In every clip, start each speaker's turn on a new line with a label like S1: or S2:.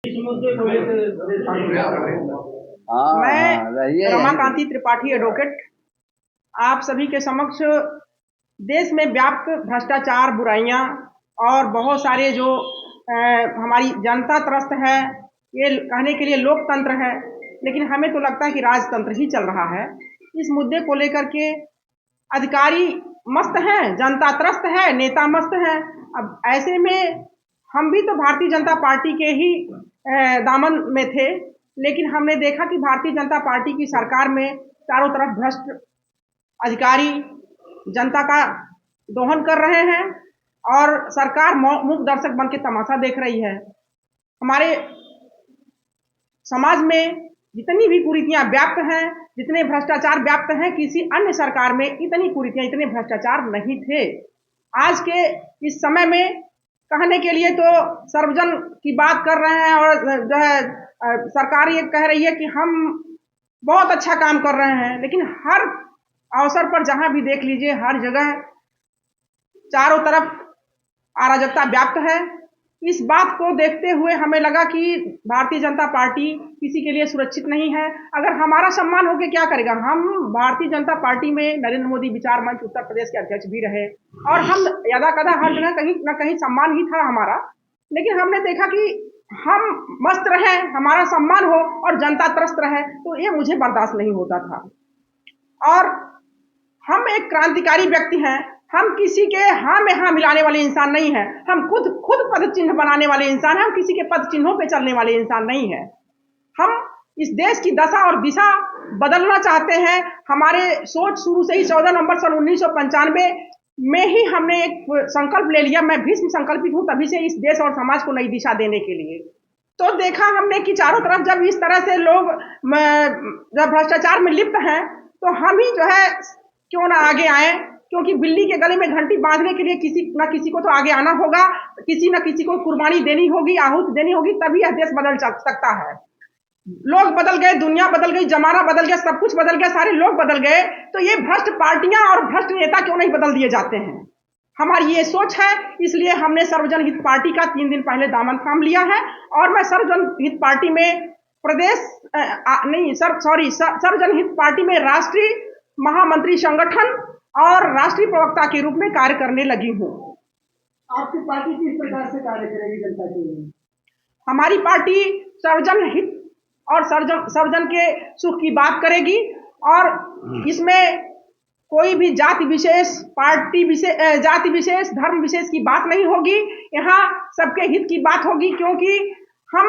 S1: मैं रमाकांति त्रिपाठी एडवोकेट आप सभी के समक्ष देश में व्याप्त भ्रष्टाचार, बुराइयां और बहुत सारे जो हमारी जनता त्रस्त है, ये कहने के लिए लोकतंत्र है, लेकिन हमें तो लगता है कि राजतंत्र ही चल रहा है। इस मुद्दे को लेकर के अधिकारी मस्त हैं, जनता त्रस्त है, नेता मस्त हैं। अब ऐसे में हम भी तो भारतीय जनता पार्टी के ही दामन में थे, लेकिन हमने देखा कि भारतीय जनता पार्टी की सरकार में चारों तरफ भ्रष्ट अधिकारी जनता का दोहन कर रहे हैं और सरकार मूक दर्शक बन के तमाशा देख रही है। हमारे समाज में जितनी भी कुरीतियां व्याप्त हैं, जितने भ्रष्टाचार व्याप्त हैं, किसी अन्य सरकार में इतनी कुरीतियां, इतने भ्रष्टाचार नहीं थे। आज के इस समय में कहने के लिए तो सर्वजन की बात कर रहे हैं और जो है सरकार ये कह रही है कि हम बहुत अच्छा काम कर रहे हैं, लेकिन हर अवसर पर जहां भी देख लीजिए, हर जगह चारों तरफ अराजकता व्याप्त है। इस बात को देखते हुए हमें लगा कि भारतीय जनता पार्टी किसी के लिए सुरक्षित नहीं है। अगर हमारा सम्मान होके क्या करेगा? हम भारतीय जनता पार्टी में नरेंद्र मोदी विचार मंच उत्तर प्रदेश के अध्यक्ष भी रहे और हम यदा कदा हर जगह कहीं न कहीं सम्मान ही था हमारा, लेकिन हमने देखा कि हम मस्त रहे, हमारा सम्मान हो और जनता त्रस्त रहे, तो ये मुझे बर्दाश्त नहीं होता था। और हम एक क्रांतिकारी व्यक्ति हैं, हम किसी के हाँ में हाँ मिलाने वाले इंसान नहीं हैं। हम खुद पद चिन्ह बनाने वाले इंसान हैं, हम किसी के पद चिन्हों पे चलने वाले इंसान नहीं हैं। हम इस देश की दशा और दिशा बदलना चाहते हैं। हमारे सोच शुरू से ही 14 नवंबर सन 1995 में ही हमने एक संकल्प ले लिया। मैं भीष्म संकल्पित हूं तभी से इस देश और समाज को नई दिशा देने के लिए। तो देखा हमने कि चारों तरफ जब इस तरह से लोग जब भ्रष्टाचार में लिप्त हैं, तो हम ही जो है क्यों ना आगे आए, क्योंकि बिल्ली के गले में घंटी बांधने के लिए किसी न किसी को तो आगे आना होगा, किसी न किसी को कुर्बानी देनी होगी, आहुति देनी होगी, तभी यह देश बदल सकता है। लोग बदल गए, दुनिया बदल गई, जमाना बदल गया, सब कुछ बदल गया, सारे लोग बदल गए, तो ये भ्रष्ट पार्टियां और भ्रष्ट नेता क्यों नहीं बदल दिए जाते हैं? हमारी ये सोच है, इसलिए हमने सर्वजन हित पार्टी का 3 दिन पहले दामन थाम लिया है और मैं सर्वजन हित पार्टी में सर्वजन हित पार्टी में राष्ट्रीय महामंत्री संगठन और राष्ट्रीय प्रवक्ता के रूप में कार्य करने लगी हूँ।
S2: आपकी पार्टी किस प्रकार से कार्य करेगी जनता के लिए?
S1: हमारी पार्टी सर्वजन हित और सर्वजन के सुख की बात करेगी और इसमें कोई भी जाति विशेष, पार्टी विशेष, जाति विशेष, धर्म विशेष की बात नहीं होगी। यहाँ सबके हित की बात होगी, क्योंकि हम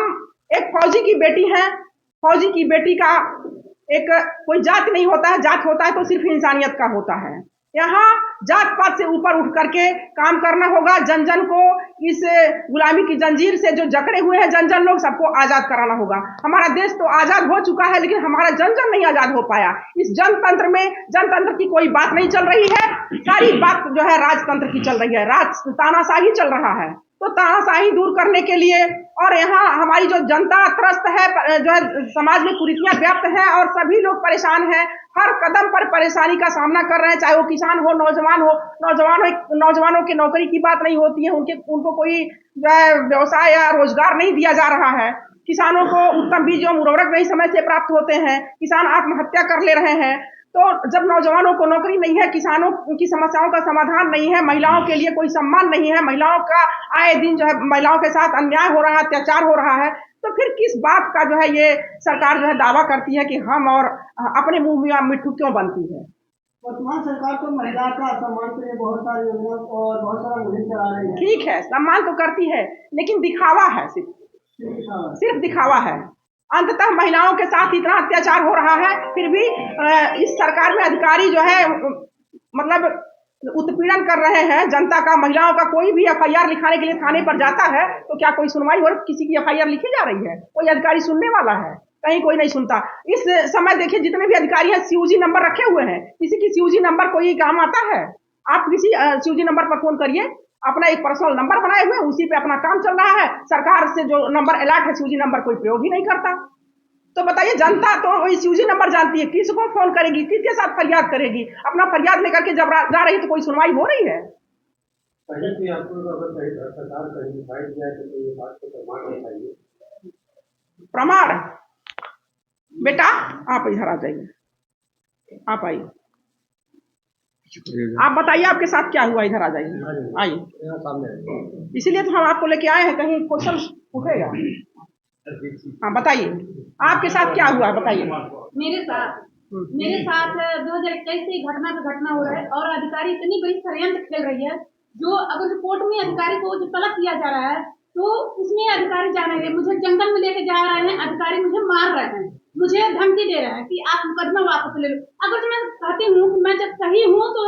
S1: एक फौजी की बेटी हैं। फौजी की बेटी का एक कोई जात नहीं होता है, जात होता है तो सिर्फ इंसानियत का होता है। यहाँ जात पात से ऊपर उठ करके काम करना होगा। जन जन को इस गुलामी की जंजीर से जो जकड़े हुए हैं जन जन लोग, सबको आजाद कराना होगा। हमारा देश तो आजाद हो चुका है, लेकिन हमारा जन जन नहीं आजाद हो पाया। इस जनतंत्र में जनतंत्र की कोई बात नहीं चल रही है, सारी बात जो है राजतंत्र की चल रही है, तानाशाही चल रहा है। तो तानाशाही दूर करने के लिए और यहाँ हमारी जो जनता त्रस्त है, जो है समाज में कुरीतियां व्याप्त हैं और सभी लोग परेशान हैं, हर कदम पर परेशानी का सामना कर रहे हैं, चाहे वो किसान हो, नौजवानों की नौकरी की बात नहीं होती है, उनको कोई व्यवसाय या रोजगार नहीं दिया जा रहा है। किसानों को उत्तम बीज एवं उर्वरक नहीं समय से प्राप्त होते हैं, किसान आत्महत्या कर ले रहे हैं। तो जब नौजवानों को नौकरी नहीं है, किसानों की समस्याओं का समाधान नहीं है, महिलाओं के लिए कोई सम्मान नहीं है, महिलाओं का आए दिन जो है महिलाओं के साथ अन्याय हो रहा है, अत्याचार हो रहा है, तो फिर किस बात का जो है ये सरकार जो है दावा करती है कि हम और अपने मुंह में मिट्टू क्यों बनती है?
S2: वर्तमान सरकार तो महिला का सम्मान के लिए बहुत सारी योजना और बहुत सारा मुहिम चला रही है।
S1: ठीक है, सम्मान तो करती है, लेकिन दिखावा है, सिर्फ दिखावा है। अंततः महिलाओं के साथ इतना अत्याचार हो रहा है, फिर भी इस सरकार में अधिकारी जो है मतलब उत्पीड़न कर रहे हैं जनता का। महिलाओं का कोई भी एफआईआर लिखाने के लिए थाने पर जाता है तो क्या कोई सुनवाई हो, किसी की एफआईआर लिखी जा रही है? कोई अधिकारी सुनने वाला है? कहीं कोई नहीं सुनता। इस समय देखिए जितने भी अधिकारी हैं सीयूजी नंबर रखे हुए हैं, किसी की सीयूजी नंबर कोई काम आता है? आप किसी सीयूजी नंबर पर फोन करिए, अपना एक पर्सनल नंबर बनाए हुए, उसी पे अपना काम चल रहा है। सरकार से जो नंबर अलर्ट है सीयूजी नंबर कोई प्रयोग ही नहीं करता। तो बताइए, जनता तो वही सीयूजी नंबर जानती है, किसको फोन करेगी, किसके साथ फरियाद करेगी? अपना फरियाद लेकर के जब जा रही तो कोई सुनवाई हो रही है?
S2: पहले भी आपको अगर सरकार कहीं दिखाई दिया तो ये बात को प्रमाण दिखाइए।
S1: प्रमाण। बेटा आप इधर आ जाइए, आप आइए, आप बताइए आपके साथ क्या हुआ, इधर आ जाइए, आइए। इसीलिए तो हम आपको लेके आए हैं, कहीं क्वेश्चन उठेगा। हाँ बताइए आपके साथ क्या हुआ, बताइए।
S3: मेरे साथ 2021 से घटना पे घटना हो रहा है और अधिकारी इतनी बड़ी षड्यंत्र खेल रही है, जो अगर रिपोर्ट में अधिकारी को जो तलब किया जा रहा है तो उसमें अधिकारी जाने रहे, मुझे जंगल में लेके जा रहे हैं, अधिकारी मुझे मार रहे हैं, मुझे धमकी दे रहे हैं कि आप मुकदमा वापस ले लो। अगर मैं कहती हूँ कि मैं जब सही हूँ तो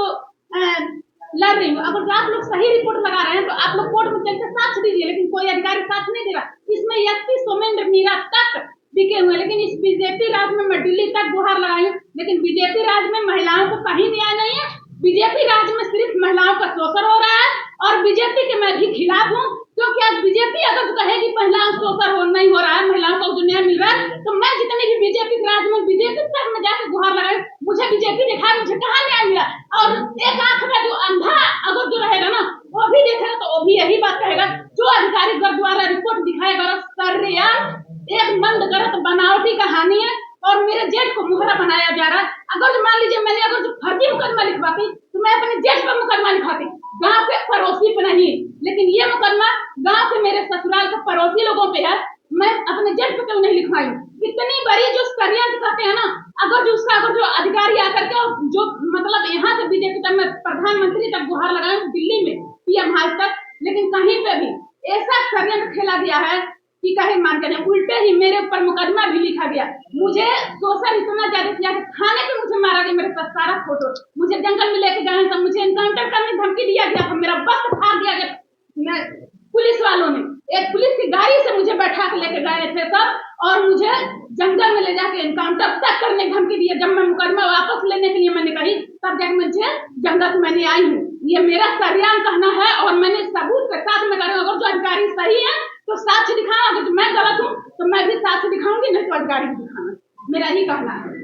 S3: लड़ रही हूँ, अगर आप लोग सही रिपोर्ट लगा रहे हैं तो आप लोग कोर्ट में चलकर साक्ष्य दीजिए, लेकिन कोई अधिकारी साक्ष्य नहीं दे रहा। इसमें एसपी सोमेंद्र मीरा तक बिके हुए, लेकिन इस बीजेपी राज में मैं दिल्ली तक गुहार लगाई हूँ, लेकिन बीजेपी राज में महिलाओं को कहीं न्याय नहीं है। बीजेपी राज में सिर्फ महिलाओं का शोषण हो रहा है और बीजेपी के मैं भी खिलाफ हूँ, क्योंकि आज बीजेपी अगर कहेगी महिलाओं का शोषण नहीं हो रहा है, महिलाओं को जो न्याय मिल रहा है, तो मैं जितने भी बीजेपी राज में बीजेपी तक में जाकर गुहार लगाई, मुझे बीजेपी दिखाए मुझे कहाँ न्याय मिला। और एक आंख में जो अंधा अगर जो रहेगा ना वो भी देखेगा तो वो भी यही बात कहेगा, जो अधिकारी द्वारा रिपोर्ट दिखाएगा एक मंद गलत बनावटी कहानी है और मेरे जेठ को मुहरा बनाया जा रहा है। अगर जो मान लीजिए मैंने अगर जो फर्जी मुकदमा लिखवाती तो मैं अपने जेठ पर मुकदमा लिखवाती, गांव के पड़ोसी पे नहीं, लेकिन ये मुकदमा गांव के मेरे ससुराल के पड़ोसी लोगों पे है, मैं अपने जेठ पे क्यों नहीं लिखवाई। इतनी बड़ी जो षड्यंत्र करते हैं ना, अगर जो उसका अगर जो अधिकारी आकर के जो मतलब यहाँ से बीजेपी तक में प्रधानमंत्री तक गुहार लगाए दिल्ली में पीएम हाउस तक, लेकिन कहीं पे भी ऐसा षड्यंत्र खेला गया है कि कहीं मान के नहीं, उल्टे ही मेरे ऊपर मुकदमा भी लिखा गया। मुझे शोषण इतना ज्यादा किया कि थाने पे मुझे मारा गया, मेरे पास सारा फोटो, मुझे जंगल में लेके गए तो मुझे एनकाउंटर करने की धमकी दिया गया था, मेरा बस फाड़ दिया गया पुलिस वालों ने, एक पुलिस की गाड़ी से मुझे बैठा के लेके गए थे सब, और मुझे जंगल में ले जाके एनकाउंटर तक करने की धमकी दी। जब मैं मुकदमा वापस लेने के लिए मैंने कही तब जाकर मुझे जंगल में आई हूँ। ये मेरा सरियाम कहना है और मैंने सबूत के साथ में करूँ। अगर जो अधिकारी सही है तो साक्ष्य दिखाना, अगर मैं गलत हूँ तो मैं भी साक्ष्य दिखाऊंगी, नहीं तो अधिकारी को दिखाना, मेरा ही कहना है।